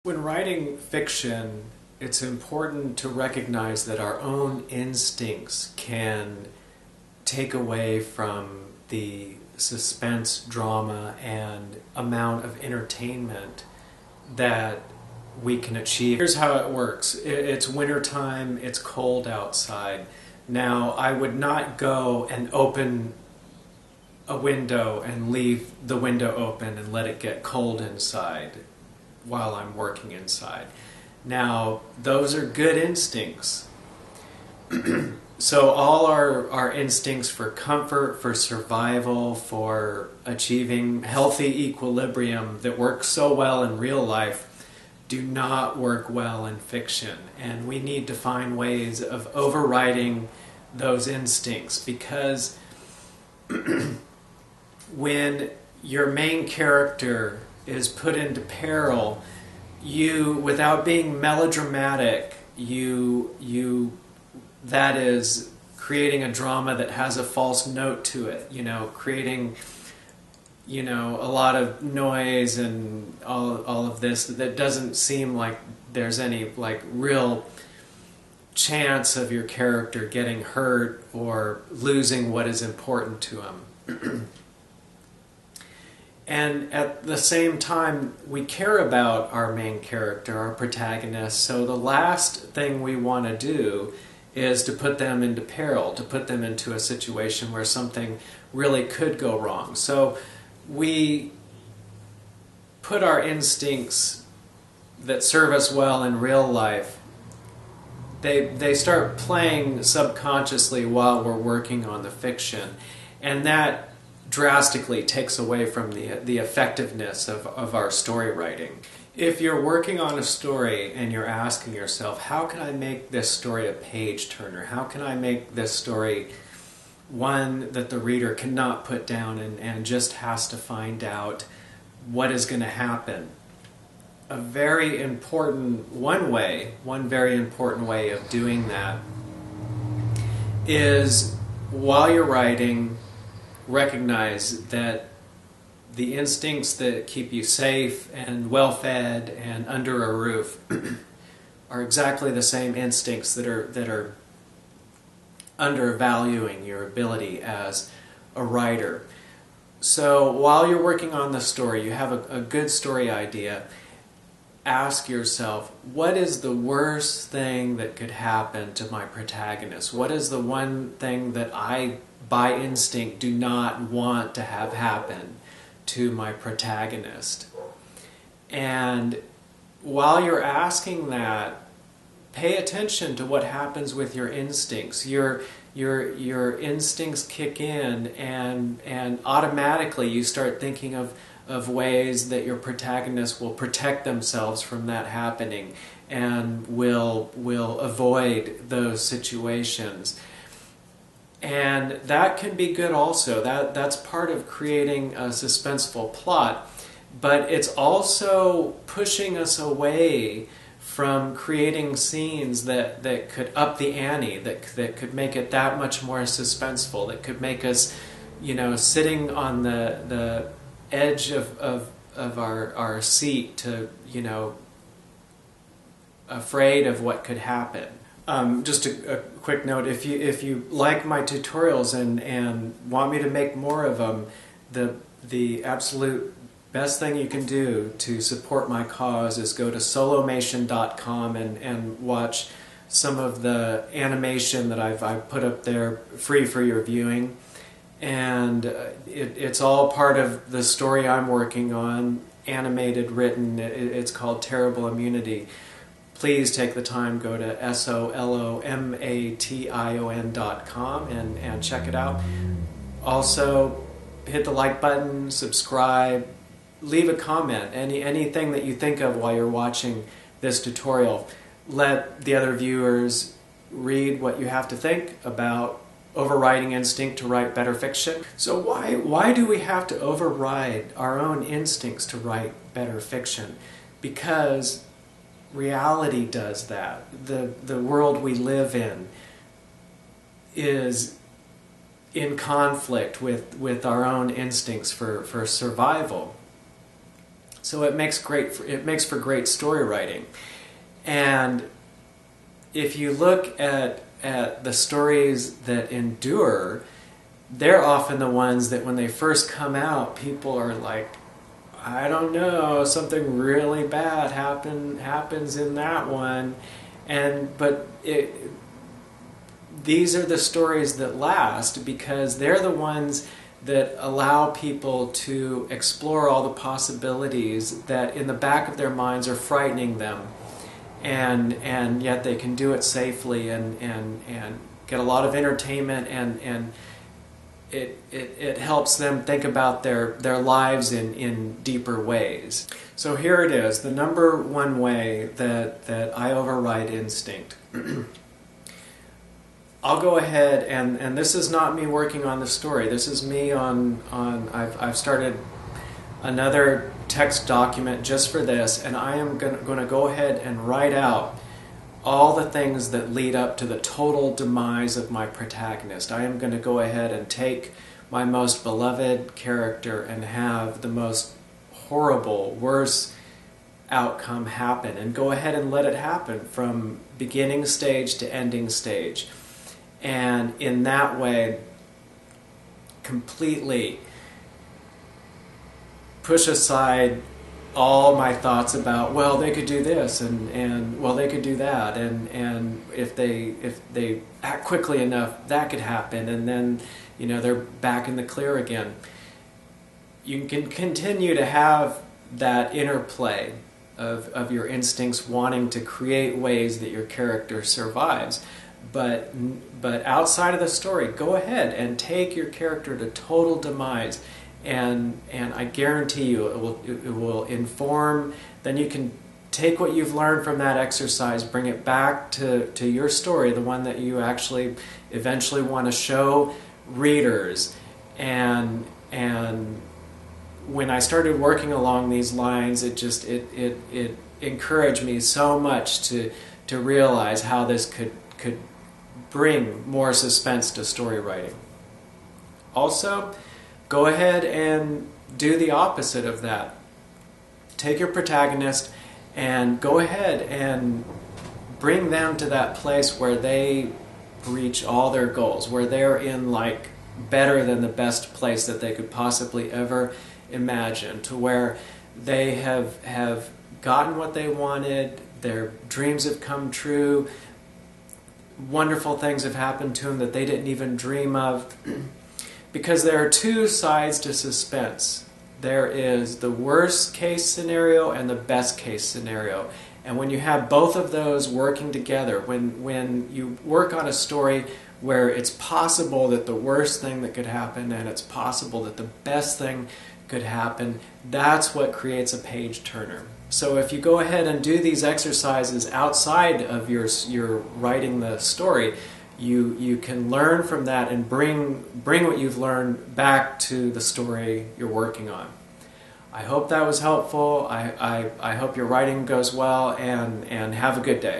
When writing fiction, it's important to recognize that our own instincts can take away from the suspense, drama, and amount of entertainment that we can achieve. Here's how it works. It's wintertime, it's cold outside. Now, I would not go and open a window and leave the window open and let it get cold inside while I'm working inside. Now, those are good instincts. So all our instincts for comfort, for survival, for achieving healthy equilibrium that work so well in real life do not work well in fiction. And we need to find ways of overriding those instincts, because when your main character is put into peril, you, without being melodramatic, that is creating a drama that has a false note to it, creating, a lot of noise and all of this that doesn't seem like there's any real chance of your character getting hurt or losing what is important to him. And at the same time, we care about our main character, our protagonist, so the last thing we want to do is to put them into peril, to put them into a situation where something really could go wrong. So we put our instincts that serve us well in real life, they start playing subconsciously while we're working on the fiction. And that drastically takes away from the effectiveness of our story writing. If you're working on a story and you're asking yourself, how can I make this story a page turner? How can I make this story one that the reader cannot put down and just has to find out what is going to happen? One very important way of doing that is, while you're writing, recognize that the instincts that keep you safe and well-fed and under a roof are exactly the same instincts that are undervaluing your ability as a writer. So while you're working on the story, you have a good story idea. Ask yourself, what is the worst thing that could happen to my protagonist? What is the one thing that I, by instinct, do not want to have happen to my protagonist? And while you're asking that, pay attention to what happens with your instincts. Your instincts kick in, and automatically you start thinking of ways that your protagonist will protect themselves from that happening and will avoid those situations. And that can be good also. That's part of creating a suspenseful plot, but it's also pushing us away from creating scenes that could up the ante, that could make it that much more suspenseful, that could make us, sitting on the edge of our seat, to, afraid of what could happen. Just a quick note, if you like my tutorials and want me to make more of them, the absolute best thing you can do to support my cause is go to solomation.com and watch some of the animation that I've put up there free for your viewing. And it's all part of the story I'm working on, animated, written. It's called Terrible Immunity. Please take the time, go to solomation.com and check it out. Also, hit the like button, subscribe, leave a comment, anything that you think of while you're watching this tutorial. Let the other viewers read what you have to think about overriding instinct to write better fiction. So why do we have to override our own instincts to write better fiction? Because reality does that. The world we live in is in conflict with our own instincts for survival. So it makes for great story writing. And if you look at the stories that endure, they're often the ones that when they first come out, people are like, I don't know, something really bad happens in that one. But these are the stories that last because they're the ones that allow people to explore all the possibilities that in the back of their minds are frightening them. And yet they can do it safely and get a lot of entertainment, and it helps them think about their lives in deeper ways. So here it is, the number one way that I override instinct. I'll go ahead, and this is not me working on the story. This is me I've started another text document just for this, and I am going to go ahead and write out all the things that lead up to the total demise of my protagonist. I am going to go ahead and take my most beloved character and have the most horrible, worst outcome happen, and go ahead and let it happen from beginning stage to ending stage. And in that way, completely push aside all my thoughts about, well, they could do this, and well, they could do that, and if they act quickly enough, that could happen, and then they're back in the clear again. You can continue to have that interplay of your instincts wanting to create ways that your character survives, but outside of the story, go ahead and take your character to total demise. And I guarantee you it will inform. Then you can take what you've learned from that exercise, bring it back to your story, the one that you actually eventually want to show readers. And when I started working along these lines, it encouraged me so much to realize how this could bring more suspense to story writing. Also, go ahead and do the opposite of that. Take your protagonist and go ahead and bring them to that place where they reach all their goals, where they're in better than the best place that they could possibly ever imagine, to where they have gotten what they wanted, their dreams have come true, wonderful things have happened to them that they didn't even dream of. Because there are two sides to suspense. There is the worst case scenario and the best case scenario. And when you have both of those working together, when you work on a story where it's possible that the worst thing that could happen and it's possible that the best thing could happen, that's what creates a page turner. So if you go ahead and do these exercises outside of your writing the story, you can learn from that and bring what you've learned back to the story you're working on. I hope that was helpful. I hope your writing goes well, and have a good day.